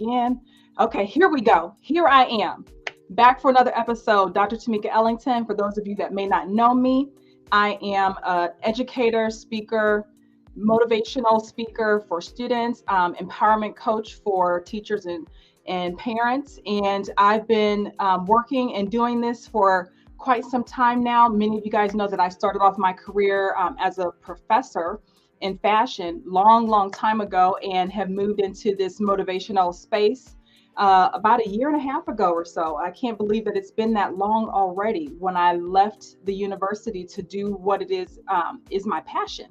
again. Okay, here we go. Here I am, back for another episode. Dr. Tameka Ellington. For those of you that may not know me, I am an educator, speaker, motivational speaker for students, empowerment coach for teachers and parents. And I've been working and doing this for quite some time now. Many of you guys know that I started off my career as a professor in fashion long time ago, and have moved into this motivational space about a year and a half ago or so. I can't believe that it's been that long already when I left the university to do what it is my passion.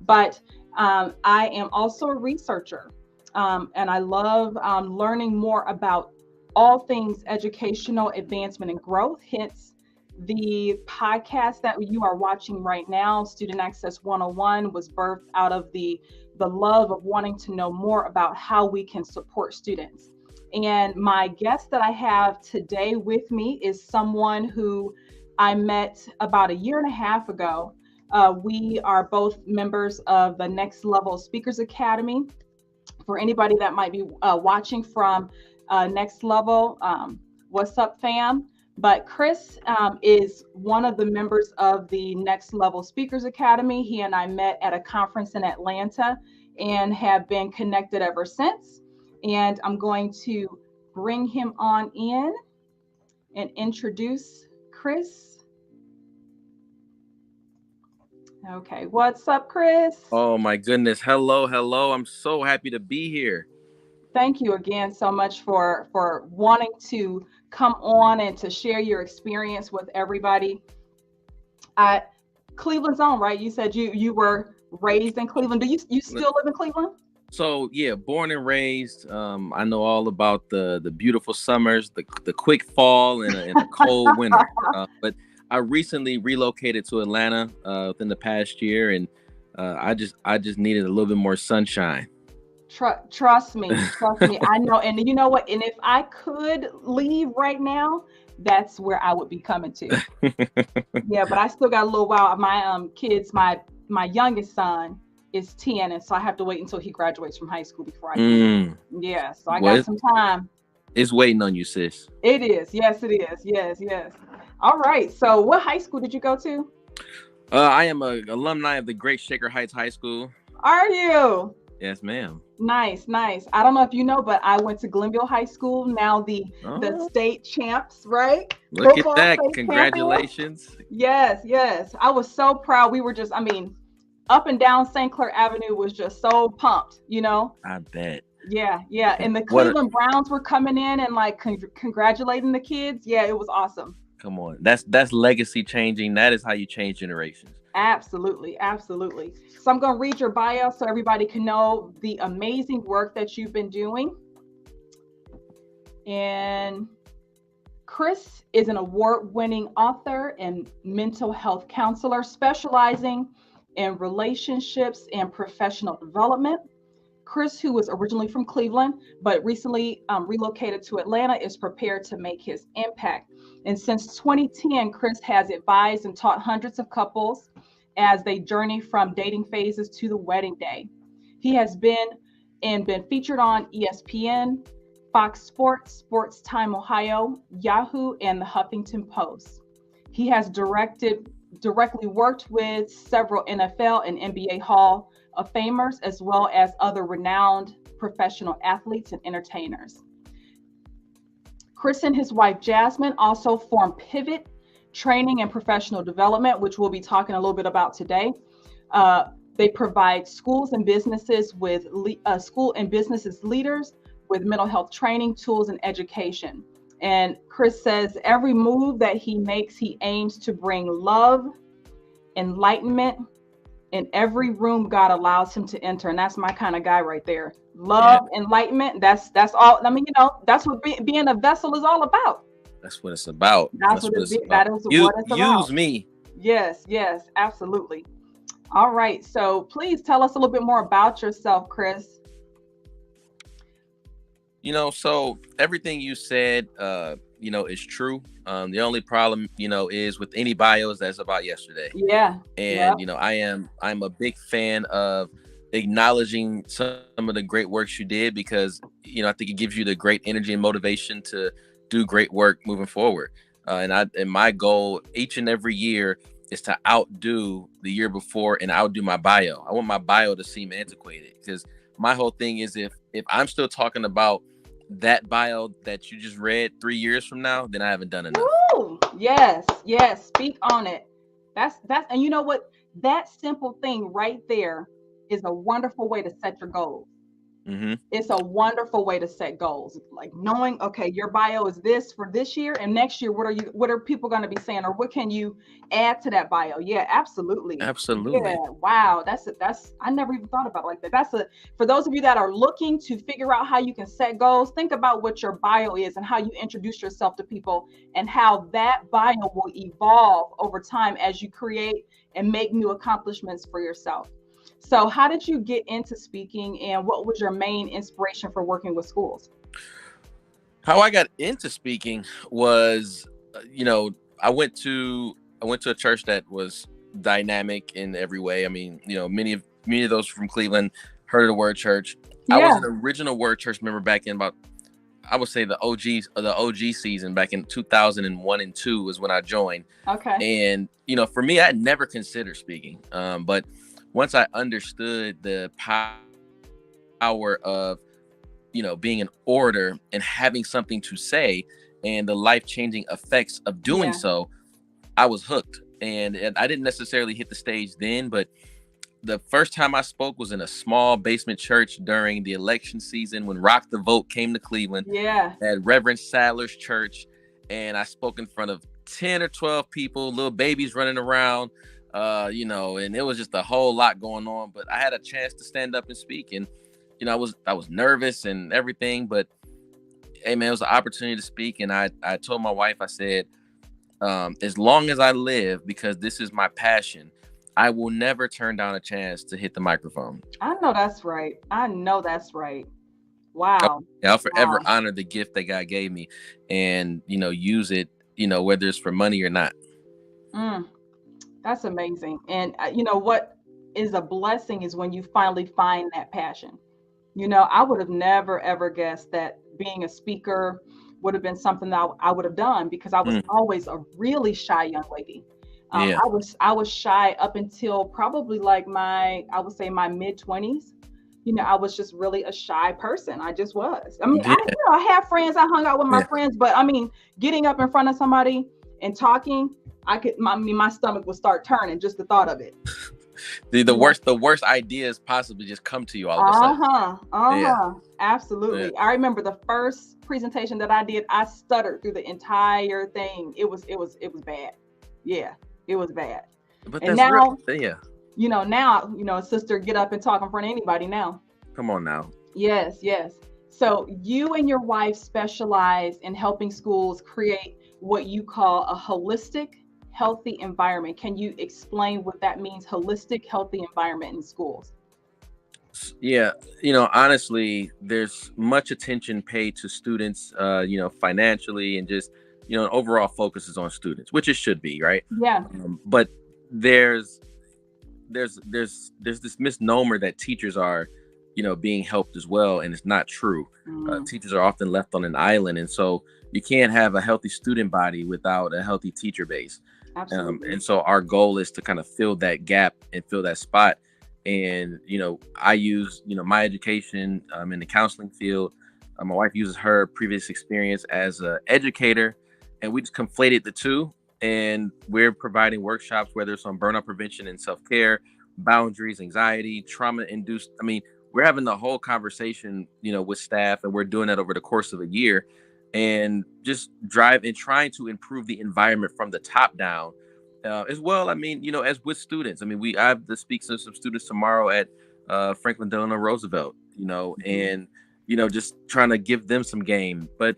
But I am also a researcher, and I love learning more about all things educational advancement and growth. Hence, the podcast that you are watching right now, Student Access 101, was birthed out of the love of wanting to know more about how we can support students. And my guest that I have today with me is someone who I met about a year and a half ago. We are both members of the Next Level Speakers Academy. For anybody that might be watching from Next Level, what's up, fam? But Chris is one of the members of the Next Level Speakers Academy. He and I met at a conference in Atlanta and have been connected ever since. And I'm going to bring him on in and introduce Chris. Okay, what's up, Chris? Oh my goodness. Hello. I'm so happy to be here. Thank you again so much for wanting to come on and to share your experience with everybody. At Cleveland's own, right? You said you were raised in Cleveland. Do you still live in Cleveland? So yeah, born and raised. I know all about the beautiful summers, the quick fall, and a cold winter. But I recently relocated to Atlanta within the past year, and I just needed a little bit more sunshine. Trust me. I know. And you know what? And if I could leave right now, that's where I would be coming to. Yeah, but I still got a little while. My kids, my youngest son is 10, and so I have to wait until he graduates from high school before I can. Yeah, so I got some time. It's waiting on you, sis. It is. Yes, it is. Yes. All right. So what high school did you go to? I am an alumni of the Great Shaker Heights High School. Are you? Yes, ma'am. Nice. I don't know if you know, but I went to Glenville High School, now the state champs, right? Look Football at that. Congratulations. Champion. Yes. I was so proud. We were just, up and down St. Clair Avenue was just so pumped, I bet. Yeah. And the Cleveland Browns were coming in and like congratulating the kids. Yeah, it was awesome. Come on. That's legacy changing. That is how you change generations. Absolutely. So I'm going to read your bio so everybody can know the amazing work that you've been doing. And Chris is an award-winning author and mental health counselor specializing in relationships and professional development. Chris, who was originally from Cleveland, but recently relocated to Atlanta, is prepared to make his impact. And since 2010, Chris has advised and taught hundreds of couples as they journey from dating phases to the wedding day. He has been featured on ESPN, Fox Sports, Sports Time Ohio, Yahoo, and the Huffington Post. He has directly worked with several NFL and NBA Hall of Famers, as well as other renowned professional athletes and entertainers. Chris and his wife Jasmine also form Pivot Training and Professional Development, which we'll be talking a little bit about today. They provide schools and businesses leaders with mental health training, tools, and education. And Chris says every move that he makes, he aims to bring love, enlightenment in every room God allows him to enter. And that's my kind of guy right there. Love, enlightenment. That's all. That's what being a vessel is all about. That's what it's about. That is what it's about. Use me. Yes, absolutely. All right. So please tell us a little bit more about yourself, Chris. So everything you said, is true. The only problem, is with any bios that's about yesterday. Yeah. And, I'm a big fan of acknowledging some of the great works you did, because I think it gives you the great energy and motivation to do great work moving forward. And my goal each and every year is to outdo the year before and outdo my bio. I want my bio to seem antiquated, because my whole thing is, if I'm still talking about that bio that you just read 3 years from now, then I haven't done enough. Woo! Yes, yes, speak on it. That's and you know what? That simple thing right there is a wonderful way to set your goals. Mm-hmm. It's a wonderful way to set goals, like knowing, okay, your bio is this for this year, and next year what are people going to be saying, or what can you add to that bio? Yeah, absolutely. Yeah, Absolutely. wow, that's I never even thought about it like that. That's a For those of you that are looking to figure out how you can set goals, think about what your bio is and how you introduce yourself to people, and how that bio will evolve over time as you create and make new accomplishments for yourself. So, how did you get into speaking, and what was your main inspiration for working with schools? How I got into speaking was, I went to a church that was dynamic in every way. I mean, many of those from Cleveland heard of the Word Church. I was Yeah. an original Word Church member back in about, I would say, the OG season back in 2001 and 2 was when I joined. Okay. And for me, I had never considered speaking, but once I understood the power of being an orator and having something to say, and the life-changing effects of doing Yeah. so, I was hooked. And I didn't necessarily hit the stage then, but the first time I spoke was in a small basement church during the election season when Rock the Vote came to Cleveland Yeah. at Reverend Sadler's church. And I spoke in front of 10 or 12 people, little babies running around, and it was just a whole lot going on. But I had a chance to stand up and speak. And I was nervous and everything, but hey man, it was an opportunity to speak. And I told my wife, I said, as long as I live, because this is my passion, I will never turn down a chance to hit the microphone. I know that's right. I know that's right. Wow. I'll forever Wow. honor the gift that God gave me, and use it, whether it's for money or not. Mm, that's amazing. And you know what is a blessing is when you finally find that passion. I would have never ever guessed that being a speaker would have been something that I would have done, because I was Mm, always a really shy young lady. yeah. I was shy up until probably like I would say my mid 20s. I was just really a shy person. I just was. I mean, Yeah. I had friends. I hung out with my Yeah. friends, but I mean, getting up in front of somebody and talking, I mean, my stomach would start turning just the thought of it. The You know? worst ideas possibly just come to you all of a sudden. Uh-huh. Yeah. Uh-huh. Yeah. Absolutely. I remember the first presentation that I did, I stuttered through the entire thing. It was bad. Yeah, it was bad. But And that's real. now, Yeah. sister, get up and talk in front of anybody now. Come on now. Yes, yes. So you and your wife specialize in helping schools create what you call a holistic, healthy environment. Can you explain what that means, holistic, healthy environment in schools? Yeah, honestly, there's much attention paid to students, financially, and just, overall focus is on students, which it should be, right? Yeah. But there's there's this misnomer that teachers are, being helped as well, and it's not true. Mm, Teachers are often left on an island, and so you can't have a healthy student body without a healthy teacher base. absolutely. And so our goal is to kind of fill that gap and fill that spot. And I use my education in the counseling field. My wife uses her previous experience as an educator, and we just conflated the two. And we're providing workshops, whether it's on burnout prevention and self-care, boundaries, anxiety, trauma induced. I mean, we're having the whole conversation, with staff, and we're doing that over the course of a year, and just drive and trying to improve the environment from the top down, as well. I mean, as with students, I mean, I have to speak to some students tomorrow at Franklin Delano Roosevelt, Mhm. and just trying to give them some game. But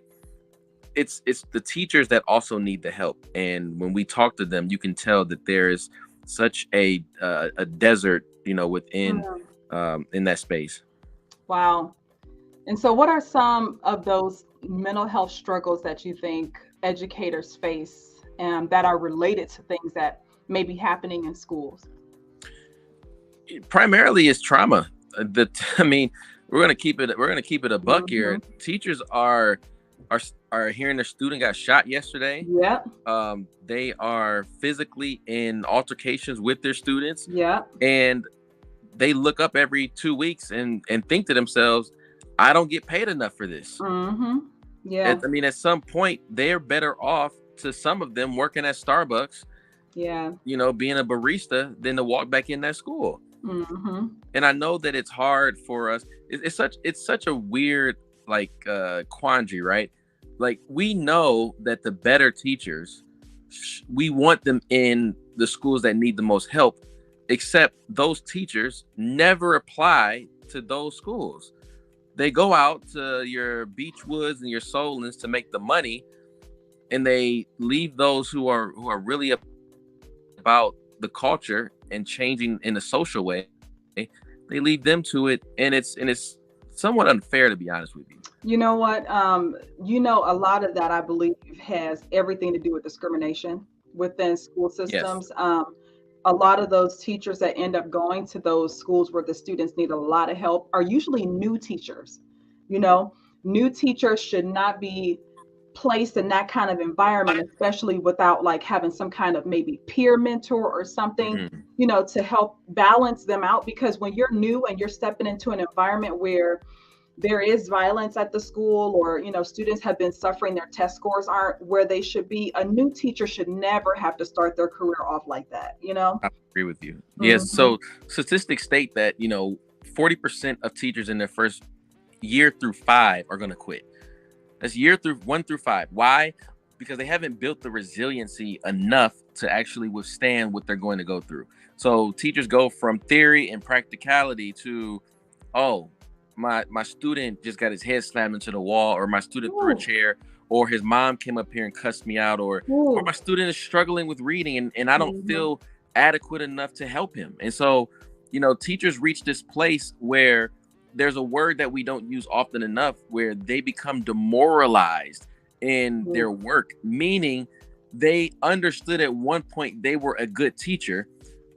it's the teachers that also need the help, and when we talk to them, you can tell that there is such a desert, within Mm, in that space. wow. And so, what are some of those mental health struggles that you think educators face, that are related to things that may be happening in schools? Primarily is trauma. I mean, we're gonna keep it. We're gonna keep it a buck here. Mm-hmm. Teachers are hearing their student got shot yesterday. Yep. They are physically in altercations with their students, Yep. and they look up every 2 weeks and think to themselves, I don't get paid enough for this. Mm-hmm. Yeah. I mean, at some point, they're better off, to some of them, working at Starbucks, Yeah. being a barista, than to walk back in that school. Mm-hmm. And I know that it's hard for us. It's such a weird, like, quandary, right? Like, we know that the better teachers, we want them in the schools that need the most help, except those teachers never apply to those schools. They go out to your Beechwoods and your Solons to make the money, and they leave those who are really about the culture and changing in a social way. They leave them to it, and it's somewhat unfair, to be honest with you. You know what? A lot of that I believe has everything to do with discrimination within school Yes. systems. A lot of those teachers that end up going to those schools where the students need a lot of help are usually new teachers. You know, new teachers should not be placed in that kind of environment, especially without like having some kind of maybe peer mentor or something, Hmm. to help balance them out. Because when you're new and you're stepping into an environment where there is violence at the school, or students have been suffering, their test scores aren't where they should be, a new teacher should never have to start their career off like that. I agree with you. Yes. Hmm. So statistics state that 40% of teachers in their first year through 5 are going to quit. That's year through 1 through 5. Why? Because they haven't built the resiliency enough to actually withstand what they're going to go through. So teachers go from theory and practicality to, oh, my student just got his head slammed into the wall, or my student threw a Ooh, chair, or his mom came up here and cussed me out, or my ooh. student is struggling with reading, and I don't Hmm. feel adequate enough to help him. And so, teachers reach this place where there's a word that we don't use often enough, where they become demoralized in their Ooh. work, meaning they understood at one point they were a good teacher,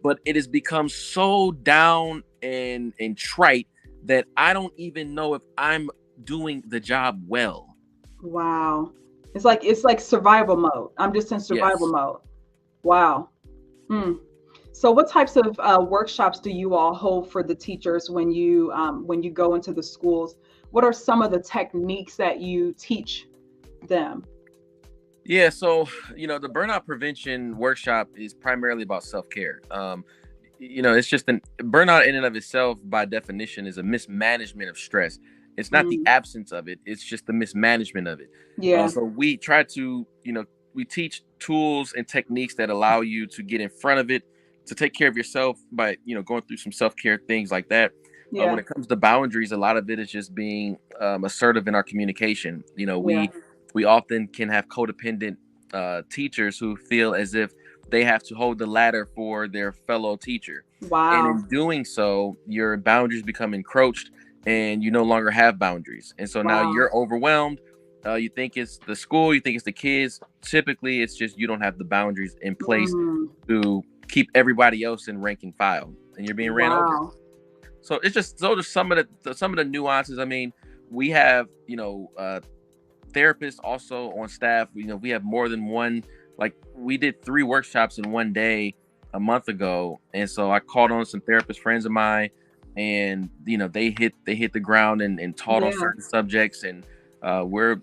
but it has become so down and trite that I don't even know if I'm doing the job well. Wow. It's like survival mode. I'm just in survival Yes. mode. Wow. Hmm. So, what types of workshops do you all hold for the teachers when you go into the schools? What are some of the techniques that you teach them? Yeah, so the burnout prevention workshop is primarily about self-care. It's just an burnout in and of itself, by definition, is a mismanagement of stress. It's not the Mm, absence of it; it's just the mismanagement of it. yeah, So we try to, we teach tools and techniques that allow you to get in front of it, to take care of yourself by, going through some self-care things like that. When yeah, it comes to boundaries, a lot of it is just being assertive in our communication. yeah. We often can have codependent teachers who feel as if they have to hold the ladder for their fellow teacher. And Wow, in doing so, your boundaries become encroached, and you no longer have boundaries. And so now wow. you're overwhelmed. You think it's the school, you think it's the kids. Typically, it's just you don't have the boundaries in place Mm, to keep everybody else in rank and file, and you're being ran over. wow. So it's just those are some of the nuances. I mean, we have therapists also on staff. We have more than one. Like, we did 3 workshops in one day a month ago, and so I called on some therapist friends of mine, and they hit the ground and taught on Yeah, certain subjects, and we're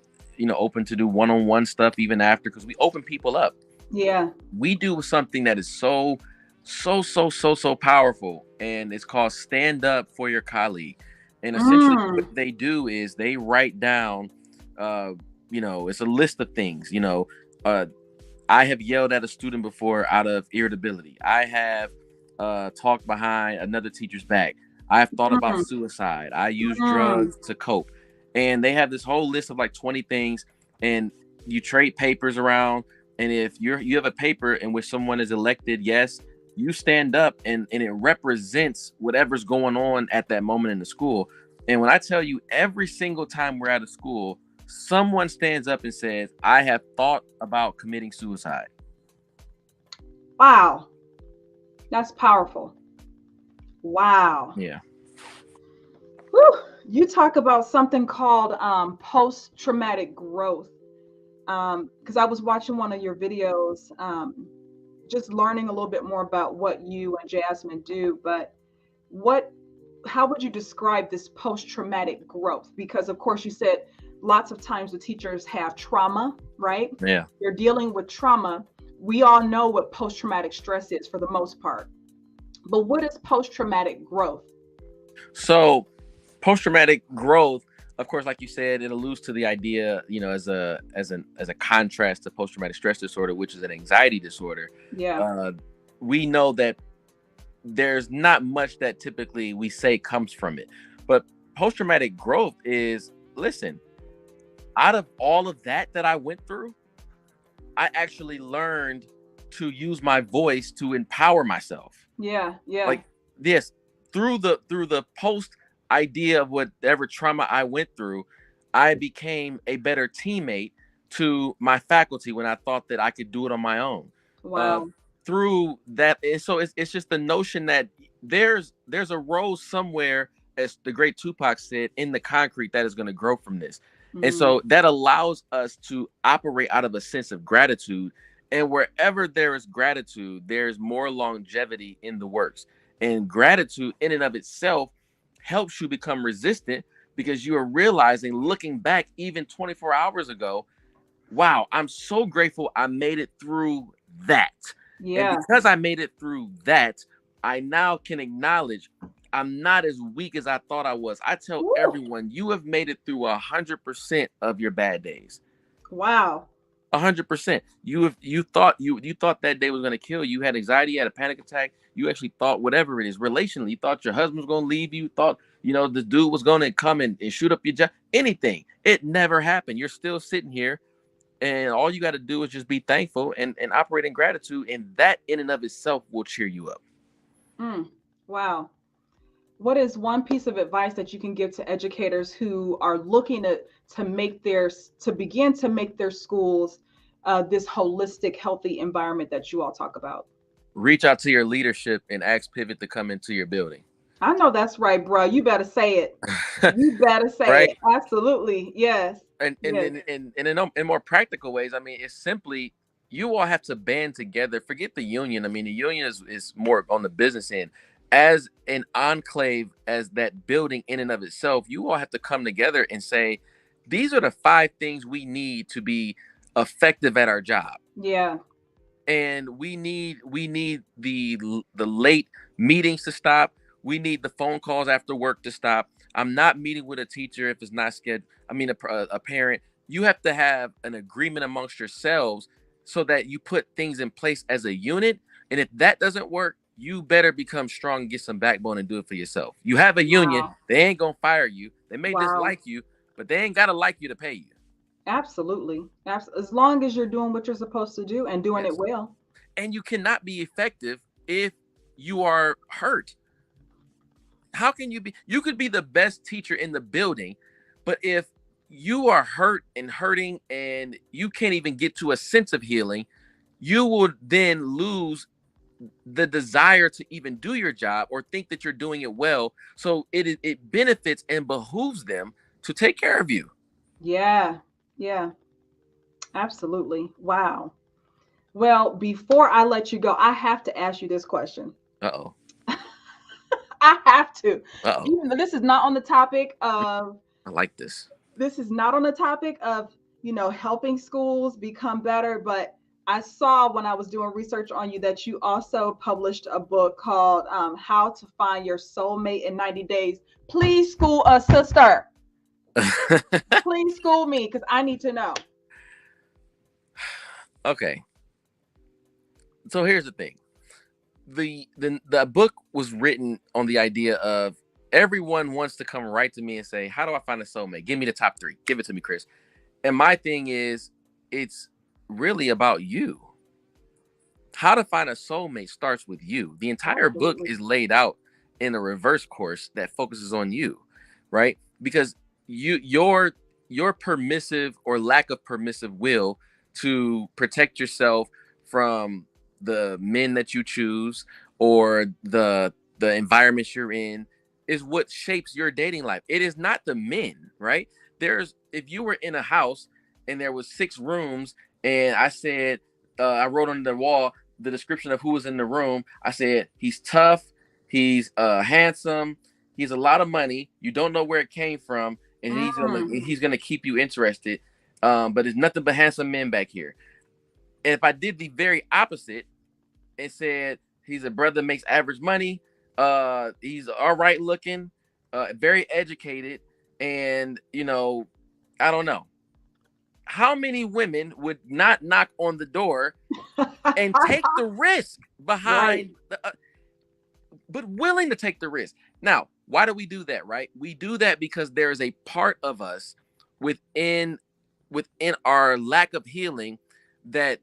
open to do one-on-one stuff even after, because we open people up. yeah. We do something that is so so powerful, and it's called stand up for your colleague. And essentially what Mm, they do is they write down, uh it's a list of things. uh I have yelled at a student before out of irritability. I have talked behind another teacher's back. I have thought about mm, suicide. I use mm. drugs to cope. And they have this whole list of like 20 things, and you trade papers around. And if you have a paper in which someone is elected, yes, you stand up, and it represents whatever's going on at that moment in the school. And when I tell you, every single time we're at a school, someone stands up and says, I have thought about committing suicide. Wow, that's powerful. Wow. Yeah. You talk about something called post-traumatic growth. Because I was watching one of your videos, just learning a little bit more about what you and Jasmine do. But what, how would you describe this post-traumatic growth? Because of course you said lots of times the teachers have trauma, right? Yeah. They're dealing with trauma. We all know what post-traumatic stress is for the most part. But what is post-traumatic growth? So post-traumatic growth, of course, like you said, it alludes to the idea, as a contrast to post-traumatic stress disorder, which is an anxiety disorder. Yeah. uh, we know that there's not much that typically we say comes from it, but post-traumatic growth is, listen, out of all of that I went through, I actually learned to use my voice to empower myself. Yeah. Yeah. Like this, through the post idea of whatever trauma I went through, I became a better teammate to my faculty when I thought that I could do it on my own. Uh, Wow. through that, and so it's just the notion that there's a rose somewhere, as the great Tupac said, in the concrete that is going to grow from this. And Mm. so that allows us to operate out of a sense of gratitude. And wherever there is gratitude, there's more longevity in the works. And gratitude in and of itself helps you become resistant, because you are realizing, looking back even 24 hours ago, wow, I'm so grateful I made it through that. And Yeah. because I made it through that, I now can acknowledge I'm not as weak as I thought I was. I tell Woo. everyone, you have made it through 100% of your bad days. Wow. 100%. You thought that day was going to kill you. You had anxiety, you had a panic attack. You actually thought whatever it is, relationally, you thought your husband was going to leave you. Thought the dude was going to come and shoot up your job. Anything. It never happened. You're still sitting here, and all you got to do is just be thankful and operate in gratitude, and that in and of itself will cheer you up. Mm. Wow. What is one piece of advice that you can give to educators who are looking to make their to begin to make their schools this holistic, healthy environment that you all talk about? Reach out to your leadership and ask Pivot to come into your building. I know that's right, bro. You better say it. You better say Right? it. Absolutely. Yes. And Yes. in more practical ways, I mean, it's simply, you all have to band together. Forget the union. I mean, the union is more on the business end. As an enclave, as that building in and of itself, you all have to come together and say, these are the 5 things we need to be effective at our job. Yeah. And we need the late meetings to stop. We need the phone calls after work to stop. I'm not meeting with a teacher if it's not scheduled. I mean, a parent. You have to have an agreement amongst yourselves so that you put things in place as a unit. And if that doesn't work, you better become strong, get some backbone, and do it for yourself. You have a union. Wow. They ain't gonna fire you. They may Wow. dislike you, but they ain't gotta like you to pay you. Absolutely. As long as you're doing what you're supposed to do and doing it Yes. well. And you cannot be effective if you are hurt. How can you be? You could be the best teacher in the building, but if you are hurt and hurting and you can't even get to a sense of healing, you will then lose the desire to even do your job or think that you're doing it well. So it benefits and behooves them to take care of you. Yeah. Yeah. Absolutely. Wow. Well, before I let you go, I have to ask you this question. Uh-oh. I have to. Uh-oh. Even though this is not on the topic of I like this. this is not on the topic of, helping schools become better, but I saw when I was doing research on you that you also published a book called How to Find Your Soulmate in 90 Days. Please school a sister. Please school me because I need to know. Okay. So here's the thing. The book was written on the idea of, everyone wants to come right to me and say, how do I find a soulmate? Give me the top 3. Give it to me, Chris. And my thing is, it's really about you. How to find a soulmate starts with you. The entire book Absolutely. is laid out in a reverse course that focuses on you, right? Because your permissive or lack of permissive will to protect yourself from the men that you choose, or the environments you're in, is what shapes your dating life. It is not the men, right? If you were in a house and there was 6 rooms, and I said, I wrote on the wall the description of who was in the room. I said, he's tough, he's handsome, he's a lot of money, you don't know where it came from, and he's gonna keep you interested. But there's nothing but handsome men back here. And if I did the very opposite and said he's a brother, makes average money, he's all right looking, very educated, and I don't know how many women would not knock on the door and take the risk behind but willing to take the risk. Now, why do we do that, right? We do that because there is a part of us within our lack of healing that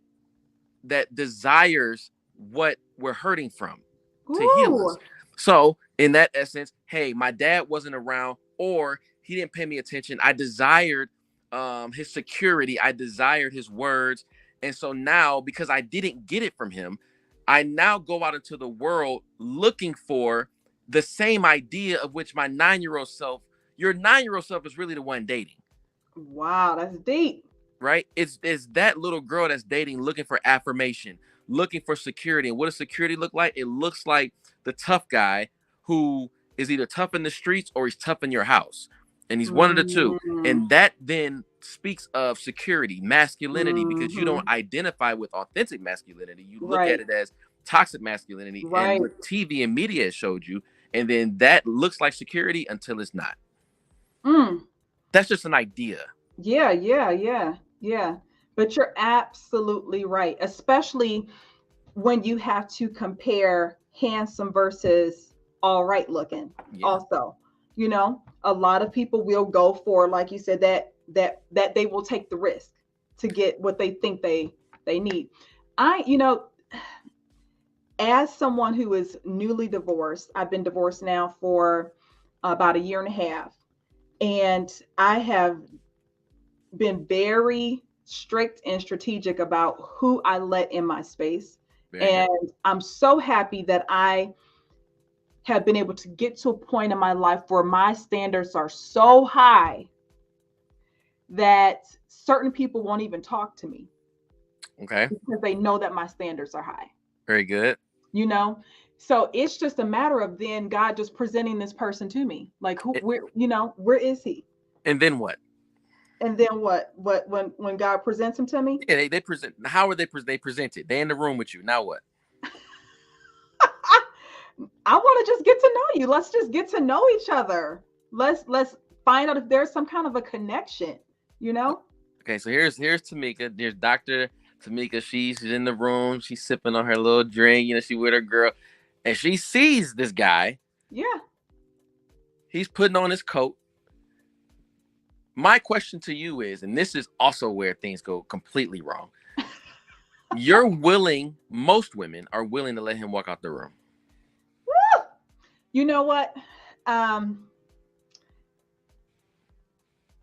desires what we're hurting from to heal us. So in that essence, hey, my dad wasn't around, or he didn't pay me attention. I desired his security. I desired his words. And so now, because I didn't get it from him, I now go out into the world looking for the same idea of which my 9-year-old self, your 9-year-old self is really the one dating. Wow, that's deep. Right? It's that little girl that's dating, looking for affirmation, looking for security. And what does security look like? It looks like the tough guy who is either tough in the streets or he's tough in your house. And he's one of the two. And that then speaks of security, masculinity, because you don't identify with authentic masculinity. You look at it as toxic masculinity, and what TV and media has showed you. And then that looks like security until it's not. That's just an idea. Yeah. But you're absolutely right, especially when you have to compare handsome versus all right looking. Also, a lot of people will go for, like you said, that they will take the risk to get what they think they need. As someone who is newly divorced, I've been divorced now for about 1.5 years, and I have been very strict and strategic about who I let in my space. And I'm so happy that I have been able to get to a point in my life where my standards are so high that certain people won't even talk to me. Okay. Because they know that my standards are high. Very good. So it's just a matter of then God just presenting this person to me. Like, where is he? And then what? And then what? When God presents him to me? Yeah, they present. How are they presented? They in the room with you. Now what? I want to just get to know you. Let's just get to know each other. Let's find out if there's some kind of a connection, Okay, so here's Tameka. There's Dr. Tameka. She's in the room. She's sipping on her little drink. She with her girl. And she sees this guy. Yeah. He's putting on his coat. My question to you is, and this is also where things go completely wrong. Most women are willing to let him walk out the room. Woo! You know what?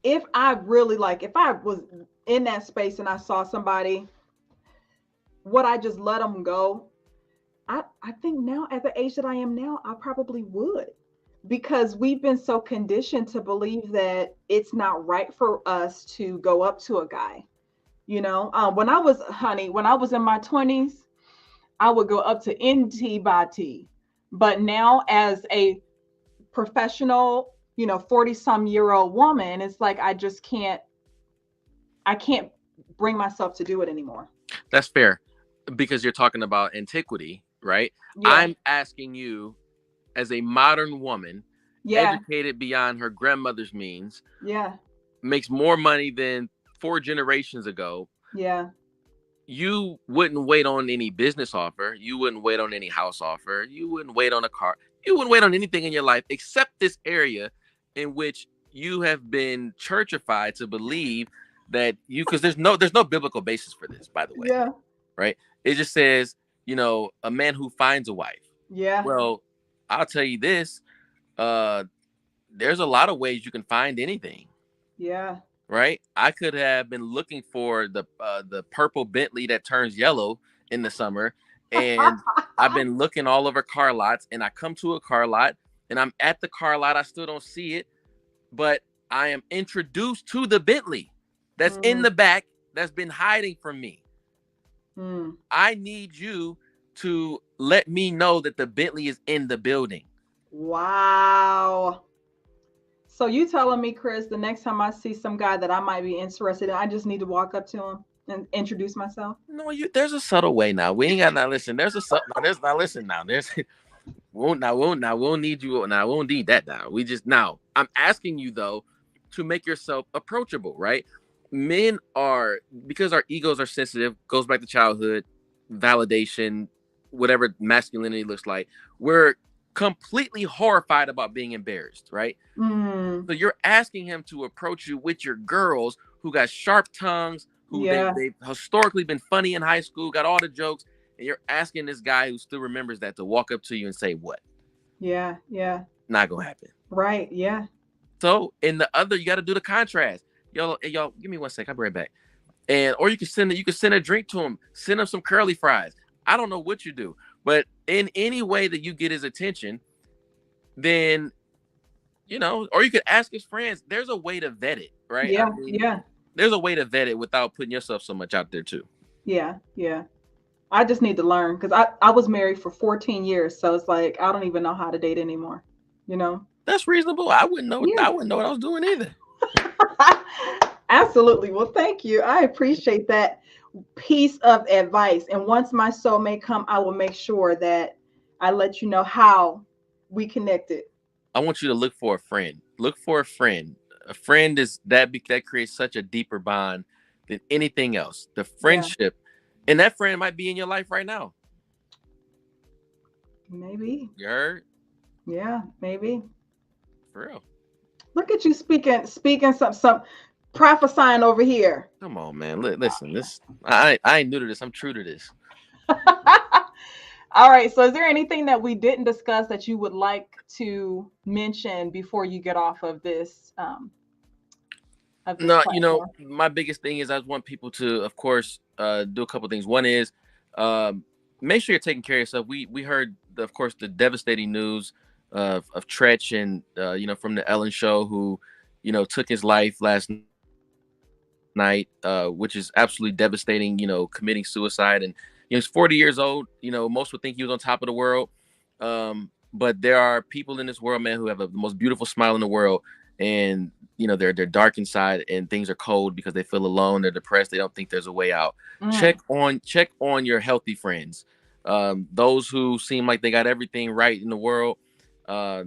If I was in that space and I saw somebody, would I just let them go? I think now, at the age that I am now, I probably would. Because we've been so conditioned to believe that it's not right for us to go up to a guy. When I was in my 20s, I would go up to anybody. But now, as a professional, 40-some-year-old woman, it's like I can't bring myself to do it anymore. That's fair, because you're talking about antiquity, right? Yeah. I'm asking you, as a modern woman, educated beyond her grandmother's means, makes more money than 4 generations ago. Yeah. You wouldn't wait on any business offer. You wouldn't wait on any house offer. You wouldn't wait on a car. You wouldn't wait on anything in your life except this area in which you have been churchified to believe that because there's no biblical basis for this, by the way. Yeah. Right? It just says, a man who finds a wife. Yeah. Well, I'll tell you this, there's a lot of ways you can find anything. Yeah. Right? I could have been looking for the purple Bentley that turns yellow in the summer, and I've been looking all over car lots, and I come to a car lot, and I'm at the car lot. I still don't see it, but I am introduced to the Bentley that's in the back that's been hiding from me. I need you to let me know that the Bentley is in the building. Wow. So you telling me, Chris, the next time I see some guy that I might be interested in, I just need to walk up to him and introduce myself? No, there's a subtle way now. We ain't got now. Listen, there's a subtle. No, there's not. Listen now. There's won't need you. Now won't need that now. We just now. I'm asking you though to make yourself approachable, right? Men are, because our egos are sensitive. Goes back to childhood, validation, whatever masculinity looks like. We're completely horrified about being embarrassed, right? So you're asking him to approach you with your girls who got sharp tongues, who they've historically been funny in high school, got all the jokes, and you're asking this guy who still remembers that to walk up to you and say what? Yeah. Not gonna happen. Right. Yeah. So in the other, you got to do the contrast. Y'all, give me 1 sec. I'll be right back. And or you can send a drink to him, send him some curly fries. I don't know what you do, but in any way that you get his attention, then or you could ask his friends. There's a way to vet it, right? Yeah. There's a way to vet it without putting yourself so much out there too. Yeah. I just need to learn because I was married for 14 years, so it's like I don't even know how to date anymore. That's reasonable. I wouldn't know. Yeah. I wouldn't know what I was doing either. Absolutely. Well, thank you. I appreciate that piece of advice. And once my soulmate come, I will make sure that I let you know how we connected. I want you to look for a friend. Look for a friend. A friend is that creates such a deeper bond than anything else. The friendship, and that friend might be in your life right now. Maybe. You heard? Yeah, maybe. For real. Look at you speaking some prophesying over here. Come on, man. Listen, I ain't new to this. I'm true to this. All right. So is there anything that we didn't discuss that you would like to mention before you get off of this? No, my biggest thing is I want people to, of course, do a couple things. One is make sure you're taking care of yourself. We heard, of course, the devastating news of Tretch and, from the Ellen show who, took his life last night, which is absolutely devastating, committing suicide. And, he's 40 years old. Most would think he was on top of the world. But there are people in this world, man, who have the most beautiful smile in the world. And, they're dark inside and things are cold because they feel alone. They're depressed. They don't think there's a way out. Check on your healthy friends. Those who seem like they got everything right in the world. A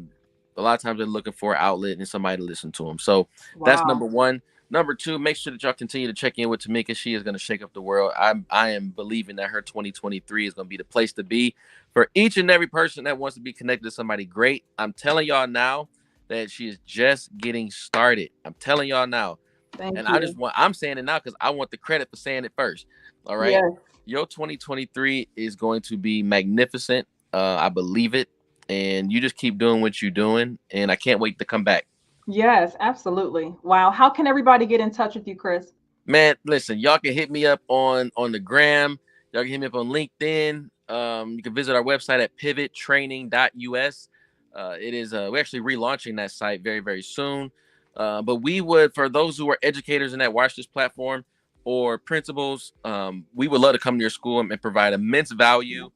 lot of times they're looking for an outlet and somebody to listen to them. So that's number one. Number two, make sure that y'all continue to check in with Tameka. She is going to shake up the world. I am believing that her 2023 is going to be the place to be for each and every person that wants to be connected to somebody great. I'm telling y'all now that she is just getting started. I'm telling y'all now. Thank and you. I'm saying it now because I want the credit for saying it first. All right. Yes. Your 2023 is going to be magnificent. I believe it. And you just keep doing what you're doing. And I can't wait to come back. Yes, absolutely. Wow. How can everybody get in touch with you, Chris? Man, listen, y'all can hit me up on the gram. Y'all can hit me up on LinkedIn. You can visit our website at pivottraining.us. It is we're actually relaunching that site very, very soon. But we would, for those who are educators in that watch this platform or principals, we would love to come to your school and provide immense value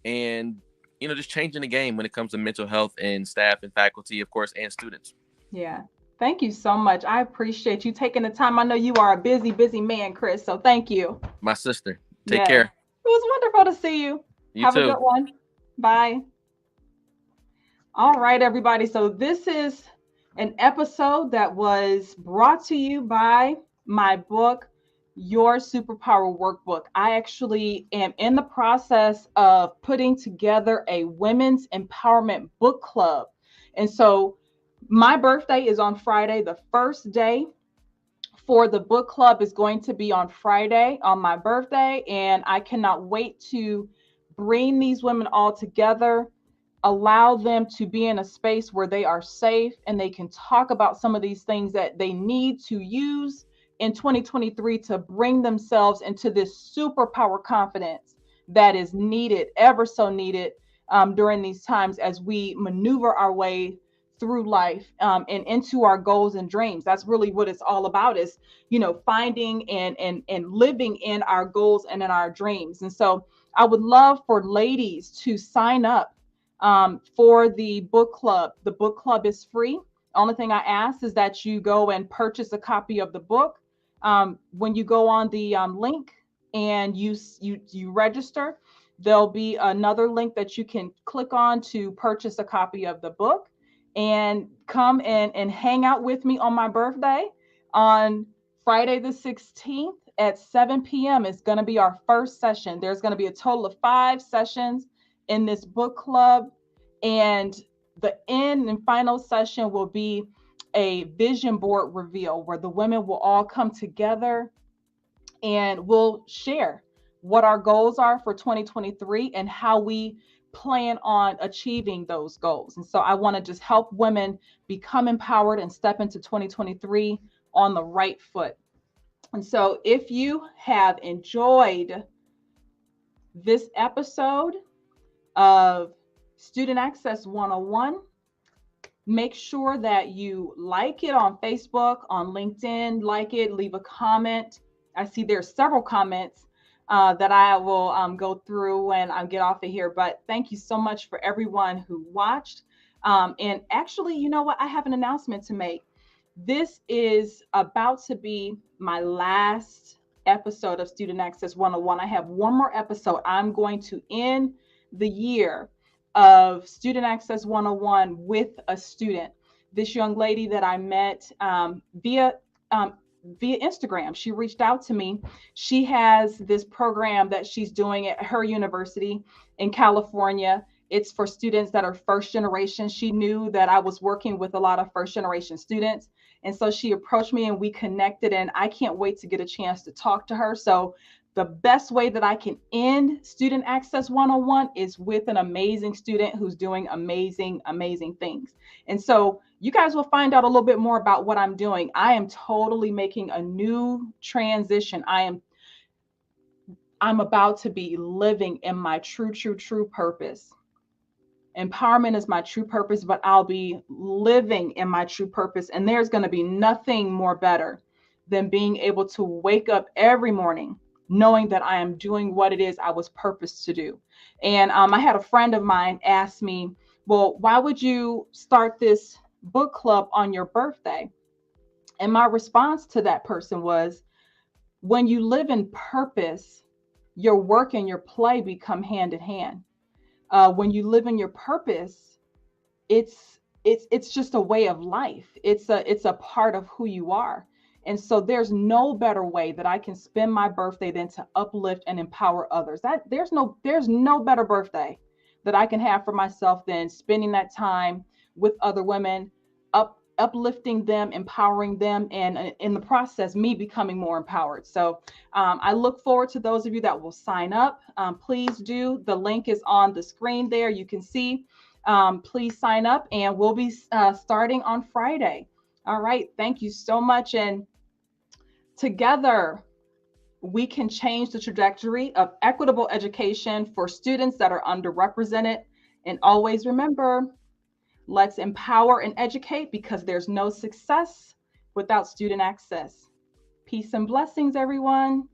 and, just changing the game when it comes to mental health and staff and faculty, of course, and students. Yeah. Thank you so much. I appreciate you taking the time. I know you are a busy, busy man, Chris. So thank you. My sister. Take care. It was wonderful to see you. You too. Have a good one. Bye. All right, everybody. So this is an episode that was brought to you by my book, Your Superpower Workbook. I actually am in the process of putting together a women's empowerment book club. And so my birthday is on Friday. The first day for the book club is going to be on Friday on my birthday. And I cannot wait to bring these women all together, allow them to be in a space where they are safe and they can talk about some of these things that they need to use in 2023 to bring themselves into this superpower confidence that is needed, ever so needed, during these times as we maneuver our way through life, and into our goals and dreams. That's really what it's all about, is, finding and living in our goals and in our dreams. And so I would love for ladies to sign up for the book club. The book club is free. Only thing I ask is that you go and purchase a copy of the book. When you go on the link and you register, there'll be another link that you can click on to purchase a copy of the book, and come and hang out with me on my birthday on Friday the 16th at 7 p.m. It's going to be our first session. There's going to be a total of 5 sessions in this book club. And the end and final session will be a vision board reveal where the women will all come together and we'll share what our goals are for 2023 and how we plan on achieving those goals. And so I want to just help women become empowered and step into 2023 on the right foot. And so if you have enjoyed this episode of Student Access 101, make sure that you like it on Facebook, on LinkedIn, like it, leave a comment. I see there's several comments that I will go through when I get off of here. But thank you so much for everyone who watched. And actually, you know what? I have an announcement to make. This is about to be my last episode of Student Access 101. I have one more episode. I'm going to end the year of Student Access 101 with a student. This young lady that I met via Instagram. She reached out to me. She has this program that she's doing at her university in California. It's for students that are first generation. She knew that I was working with a lot of first generation students. And so she approached me and we connected, and I can't wait to get a chance to talk to her. So the best way that I can end Student Access 101 is with an amazing student who's doing amazing, amazing things. And so you guys will find out a little bit more about what I'm doing. I am totally making a new transition. I'm about to be living in my true purpose. Empowerment is my true purpose, but I'll be living in my true purpose. And there's going to be nothing more better than being able to wake up every morning knowing that I am doing what it is I was purposed to do. And I had a friend of mine ask me, well, why would you start this book club on your birthday? And my response to that person was, when you live in purpose, your work and your play become hand in hand. When you live in your purpose, it's just a way of life. It's a part of who you are. And so there's no better way that I can spend my birthday than to uplift and empower others. There's no better birthday that I can have for myself than spending that time with other women, uplifting them, empowering them, and in the process, me becoming more empowered. So I look forward to those of you that will sign up. Please do. The link is on the screen there. You can see. Please sign up, and we'll be starting on Friday. All right. Thank you so much. And together, we can change the trajectory of equitable education for students that are underrepresented. And always remember, let's empower and educate, because there's no success without student access. Peace and blessings, everyone.